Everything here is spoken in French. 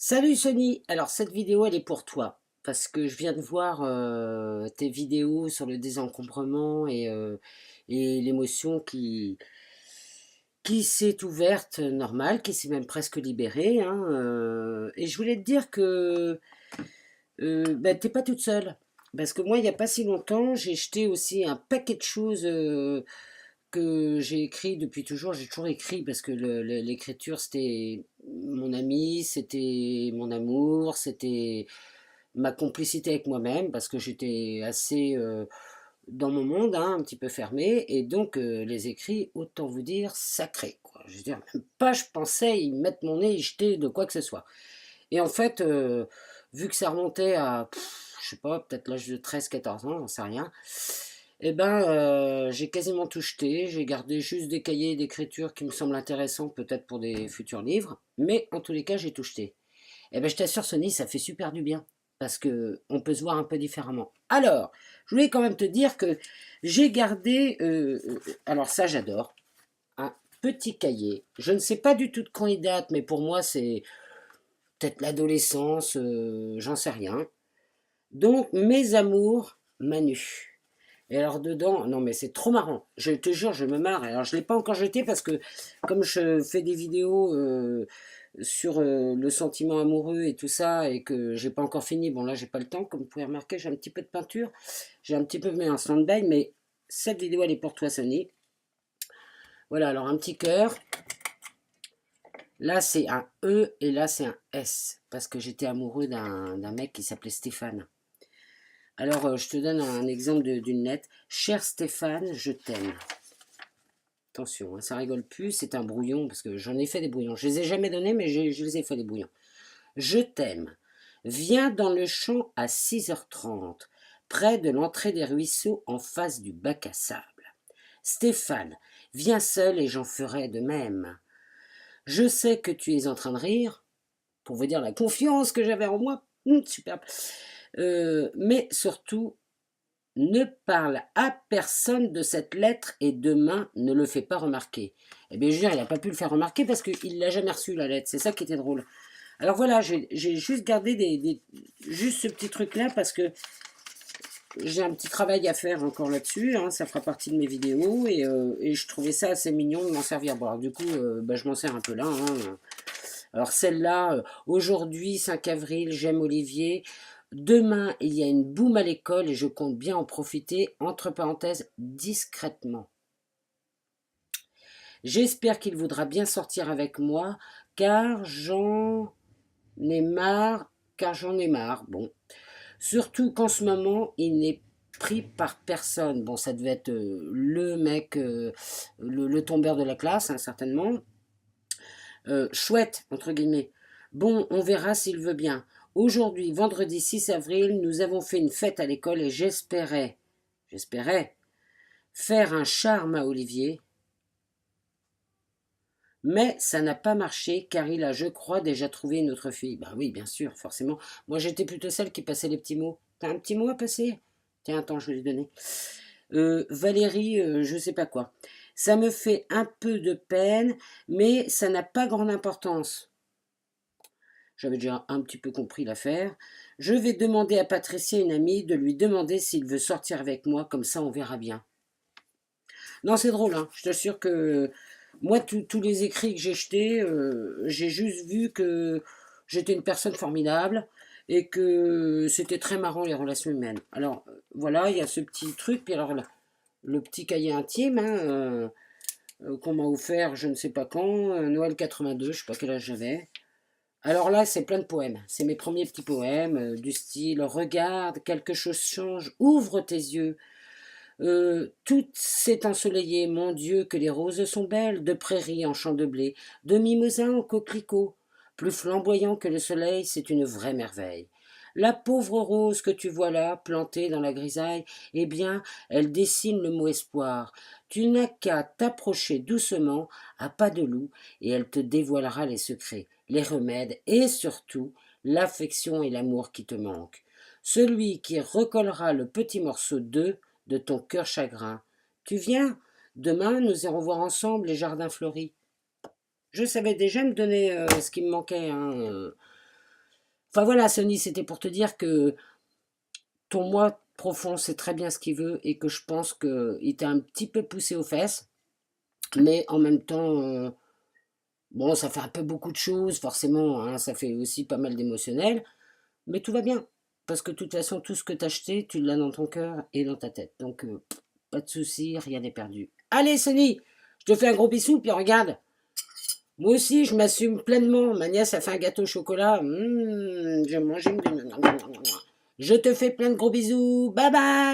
Salut Sony, alors cette vidéo elle est pour toi parce que je viens de voir tes vidéos sur le désencombrement et l'émotion qui s'est ouverte, normale, qui s'est même presque libérée, hein, et je voulais te dire que ben, t'es pas toute seule parce que moi il n'y a pas si longtemps j'ai jeté aussi un paquet de choses que j'ai écrit depuis toujours. J'ai toujours écrit parce que l'écriture c'était mon ami, c'était mon amour, c'était ma complicité avec moi-même parce que j'étais assez dans mon monde, hein, un petit peu fermé, et donc les écrits, autant vous dire, sacrés, quoi. Je veux dire, même pas je pensais y mettre mon nez, y jeter de quoi que ce soit. Et en fait, vu que ça remontait à, je sais pas, peut-être l'âge de 13 14 ans, j'en sais rien, eh ben, j'ai quasiment tout jeté. J'ai gardé juste des cahiers d'écriture qui me semblent intéressants, peut-être pour des futurs livres, mais en tous les cas, j'ai tout jeté. Eh ben, je t'assure, Sony, ça fait super du bien, parce que on peut se voir un peu différemment. Alors, je voulais quand même te dire que j'ai gardé, alors ça, j'adore, un petit cahier. Je ne sais pas du tout de quand il date, mais pour moi, c'est peut-être l'adolescence, j'en sais rien. Donc, mes amours, Manu. Et alors dedans, non mais c'est trop marrant. Je te jure, je me marre. Alors je ne l'ai pas encore jeté parce que comme je fais des vidéos sur le sentiment amoureux et tout ça et que j'ai pas encore fini, bon là j'ai pas le temps, comme vous pouvez remarquer, j'ai un petit peu de peinture. J'ai un petit peu mis en stand-by, mais cette vidéo elle est pour toi Sony. Voilà, alors un petit cœur. Là c'est un E et là c'est un S parce que j'étais amoureux d'un mec qui s'appelait Stéphane. Alors, je te donne un exemple d'une lettre. Cher Stéphane, je t'aime. Attention, hein, ça rigole plus, c'est un brouillon, parce que j'en ai fait des brouillons. Je les ai jamais donnés, mais je les ai fait des brouillons. Je t'aime. Viens dans le champ à 6h30, près de l'entrée des ruisseaux en face du bac à sable. Stéphane, viens seul et j'en ferai de même. Je sais que tu es en train de rire, pour vous dire la confiance que j'avais en moi. Superbe. Mais surtout, ne parle à personne de cette lettre et demain ne le fais pas remarquer. Eh bien, je veux dire, il n'a pas pu le faire remarquer parce qu'il l'a jamais reçu, la lettre. C'est ça qui était drôle. Alors voilà, j'ai juste gardé juste ce petit truc-là parce que j'ai un petit travail à faire encore là-dessus. Hein, ça fera partie de mes vidéos et je trouvais ça assez mignon de m'en servir. Bon, alors, du coup, bah, je m'en sers un peu là. Hein. Alors celle-là, aujourd'hui, 5 avril, j'aime Olivier. Demain, il y a une boum à l'école et je compte bien en profiter, entre parenthèses, discrètement. J'espère qu'il voudra bien sortir avec moi, car j'en ai marre, Bon, surtout qu'en ce moment, il n'est pris par personne. Bon, ça devait être le mec, le tombeur de la classe, hein, certainement. Chouette, entre guillemets. Bon, on verra s'il veut bien. Aujourd'hui, vendredi 6 avril, nous avons fait une fête à l'école et j'espérais faire un charme à Olivier, mais ça n'a pas marché car il a, je crois, déjà trouvé une autre fille. Bah oui, bien sûr, forcément. Moi, j'étais plutôt celle qui passait les petits mots. T'as un petit mot à passer? Tiens, attends, je vais lui donner. Valérie, je sais pas quoi. Ça me fait un peu de peine, mais ça n'a pas grande importance. J'avais déjà un petit peu compris l'affaire. Je vais demander à Patricia, une amie, de lui demander s'il veut sortir avec moi, comme ça on verra bien. Non, c'est drôle, hein. Je t'assure que moi, tous les écrits que j'ai jetés, j'ai juste vu que j'étais une personne formidable et que c'était très marrant les relations humaines. Alors, voilà, il y a ce petit truc, puis alors le petit cahier intime hein, qu'on m'a offert, je ne sais pas quand, Noël 82, je ne sais pas quel âge j'avais. Alors là, c'est plein de poèmes. C'est mes premiers petits poèmes du style regarde, quelque chose change, ouvre tes yeux. Tout s'est ensoleillé, mon Dieu, que les roses sont belles, de prairies en champs de blé, de mimosas en coquelicots. Plus flamboyant que le soleil, c'est une vraie merveille. La pauvre rose que tu vois là, plantée dans la grisaille, eh bien, elle dessine le mot espoir. Tu n'as qu'à t'approcher doucement, à pas de loup, et elle te dévoilera les secrets, les remèdes et surtout l'affection et l'amour qui te manquent. Celui qui recollera le petit morceau d'œuf de ton cœur chagrin. Tu viens? Demain, nous irons voir ensemble les jardins fleuris. Je savais déjà me donner ce qui me manquait. Hein. Enfin voilà, Sony, c'était pour te dire que ton moi profond sait très bien ce qu'il veut et que je pense qu'il t'a un petit peu poussé aux fesses, mais en même temps, bon, ça fait un peu beaucoup de choses, forcément, hein, ça fait aussi pas mal d'émotionnel, mais tout va bien. Parce que de toute façon, tout ce que t'as acheté, tu l'as dans ton cœur et dans ta tête. Donc, pas de souci, rien n'est perdu. Allez, Sony, je te fais un gros bisou, puis regarde. Moi aussi, je m'assume pleinement. Ma nièce a fait un gâteau au chocolat. Je mange une... Je te fais plein de gros bisous. Bye bye.